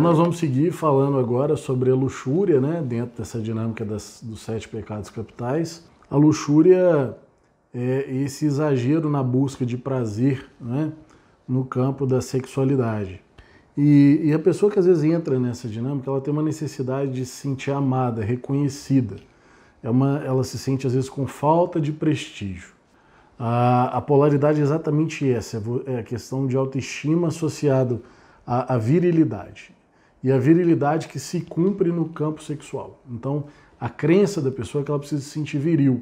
nós vamos seguir falando agora sobre a luxúria, né, dentro dessa dinâmica dos 7 pecados capitais. A luxúria é esse exagero na busca de prazer, né, no campo da sexualidade. E a pessoa que às vezes entra nessa dinâmica, ela tem uma necessidade de se sentir amada, reconhecida. Ela se sente às vezes com falta de prestígio. A polaridade é exatamente essa, é a questão de autoestima associada à virilidade. E a virilidade que se cumpre no campo sexual. Então, a crença da pessoa é que ela precisa se sentir viril.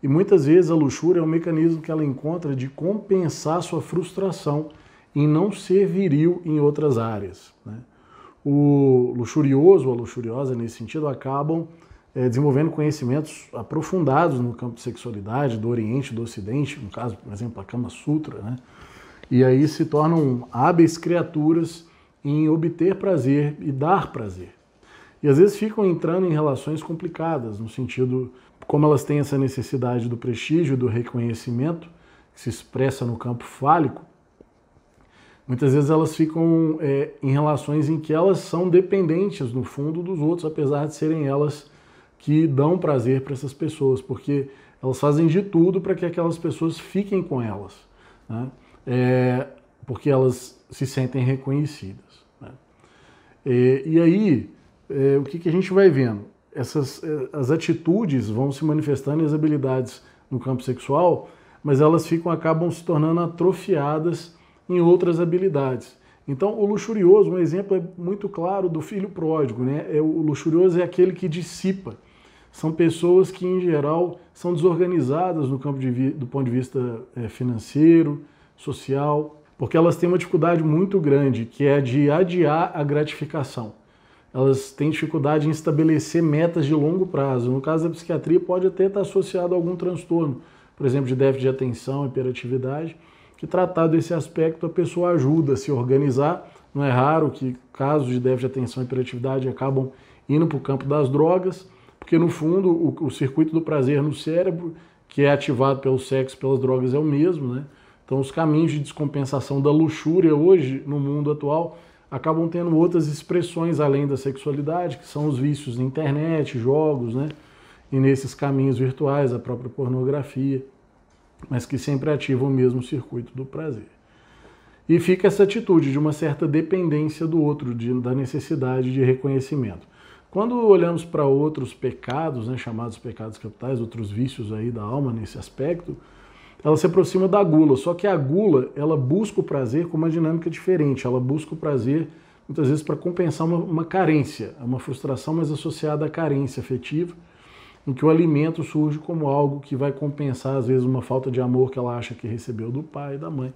E muitas vezes a luxúria é um mecanismo que ela encontra de compensar sua frustração em não ser viril em outras áreas, né? O luxurioso ou a luxuriosa, nesse sentido, acabam desenvolvendo conhecimentos aprofundados no campo de sexualidade, do Oriente, do Ocidente, no caso, por exemplo, a Kama Sutra, né? E aí se tornam hábeis criaturas em obter prazer e dar prazer. E às vezes ficam entrando em relações complicadas, no sentido, como elas têm essa necessidade do prestígio, do reconhecimento, que se expressa no campo fálico, muitas vezes elas ficam em relações em que elas são dependentes, no fundo, dos outros, apesar de serem elas que dão prazer para essas pessoas, porque elas fazem de tudo para que aquelas pessoas fiquem com elas, né? Porque elas se sentem reconhecidas, né? E aí, o que a gente vai vendo? As atitudes vão se manifestando e as habilidades no campo sexual, mas elas acabam se tornando atrofiadas em outras habilidades. Então, o luxurioso, um exemplo muito claro do filho pródigo, né? O luxurioso é aquele que dissipa. São pessoas que, em geral, são desorganizadas no campo do ponto de vista financeiro, social, porque elas têm uma dificuldade muito grande, que é de adiar a gratificação. Elas têm dificuldade em estabelecer metas de longo prazo. No caso da psiquiatria, pode até estar associado a algum transtorno, por exemplo, de déficit de atenção, hiperatividade, que tratado desse aspecto a pessoa ajuda a se organizar. Não é raro que casos de déficit de atenção e hiperatividade acabam indo para o campo das drogas, porque no fundo o circuito do prazer no cérebro, que é ativado pelo sexo e pelas drogas, é o mesmo, né? Então os caminhos de descompensação da luxúria hoje, no mundo atual, acabam tendo outras expressões além da sexualidade, que são os vícios na internet, jogos, né? E nesses caminhos virtuais, a própria pornografia, mas que sempre ativam o mesmo circuito do prazer. E fica essa atitude de uma certa dependência do outro, da necessidade de reconhecimento. Quando olhamos para outros pecados, né, chamados pecados capitais, outros vícios aí da alma nesse aspecto, ela se aproxima da gula, só que a gula, ela busca o prazer com uma dinâmica diferente, ela busca o prazer muitas vezes para compensar uma carência, uma frustração mais associada à carência afetiva, em que o alimento surge como algo que vai compensar, às vezes, uma falta de amor que ela acha que recebeu do pai e da mãe.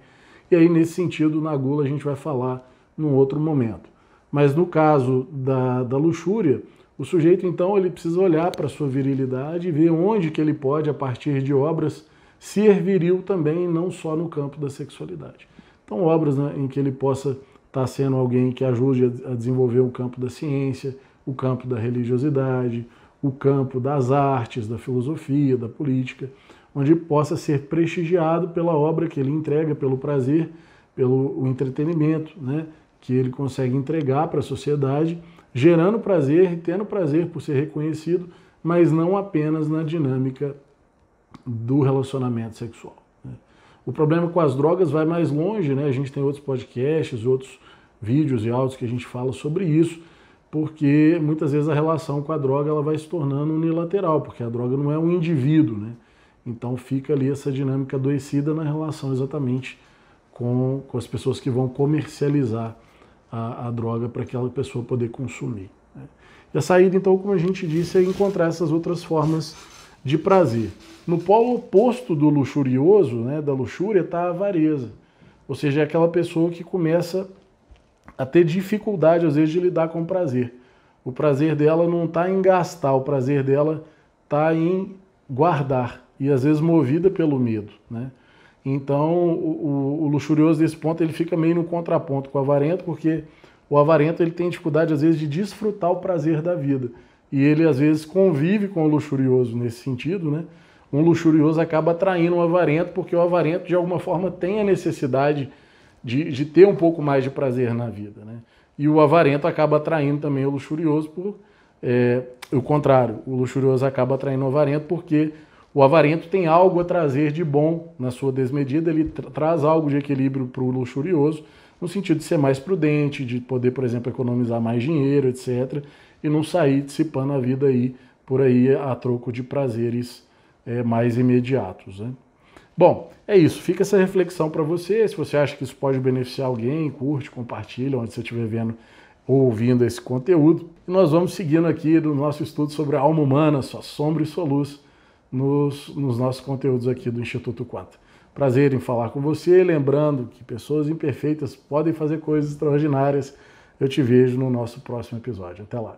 E aí, nesse sentido, na gula a gente vai falar num outro momento. Mas no caso da luxúria, o sujeito, então, ele precisa olhar para a sua virilidade e ver onde que ele pode, a partir de obras, ser viril também, não só no campo da sexualidade. Então, obras, né, em que ele possa estar sendo alguém que ajude a desenvolver o campo da ciência, o campo da religiosidade, o campo das artes, da filosofia, da política, onde possa ser prestigiado pela obra que ele entrega, pelo prazer, pelo entretenimento, né, que ele consegue entregar para a sociedade, gerando prazer e tendo prazer por ser reconhecido, mas não apenas na dinâmica do relacionamento sexual, né? O problema com as drogas vai mais longe, né? A gente tem outros podcasts, outros vídeos e áudios que a gente fala sobre isso, porque muitas vezes a relação com a droga ela vai se tornando unilateral, porque a droga não é um indivíduo, né? Então fica ali essa dinâmica adoecida na relação exatamente com as pessoas que vão comercializar a droga para aquela pessoa poder consumir, né? E a saída, então, como a gente disse, é encontrar essas outras formas de prazer. No polo oposto do luxurioso, né, da luxúria, está a avareza. Ou seja, é aquela pessoa que começa a ter dificuldade, às vezes, de lidar com o prazer. O prazer dela não está em gastar, o prazer dela está em guardar. E, às vezes, movida pelo medo, né? Então, o luxurioso, desse ponto, ele fica meio no contraponto com o avarento, porque o avarento ele tem dificuldade, às vezes, de desfrutar o prazer da vida. E ele, às vezes, convive com o luxurioso nesse sentido, né? Um luxurioso acaba atraindo um avarento, porque o avarento, de alguma forma, tem a necessidade de ter um pouco mais de prazer na vida, né? e o avarento acaba atraindo também o luxurioso por o contrário, o luxurioso acaba atraindo o avarento porque o avarento tem algo a trazer de bom na sua desmedida, ele traz algo de equilíbrio para o luxurioso, no sentido de ser mais prudente, de poder, por exemplo, economizar mais dinheiro, etc., e não sair dissipando a vida aí, por aí a troco de prazeres mais imediatos, né? Bom, é isso. Fica essa reflexão para você. Se você acha que isso pode beneficiar alguém, curte, compartilha onde você estiver vendo ou ouvindo esse conteúdo. E nós vamos seguindo aqui no nosso estudo sobre a alma humana, sua sombra e sua luz, nos nossos conteúdos aqui do Instituto Quanta. Prazer em falar com você, lembrando que pessoas imperfeitas podem fazer coisas extraordinárias. Eu te vejo no nosso próximo episódio. Até lá.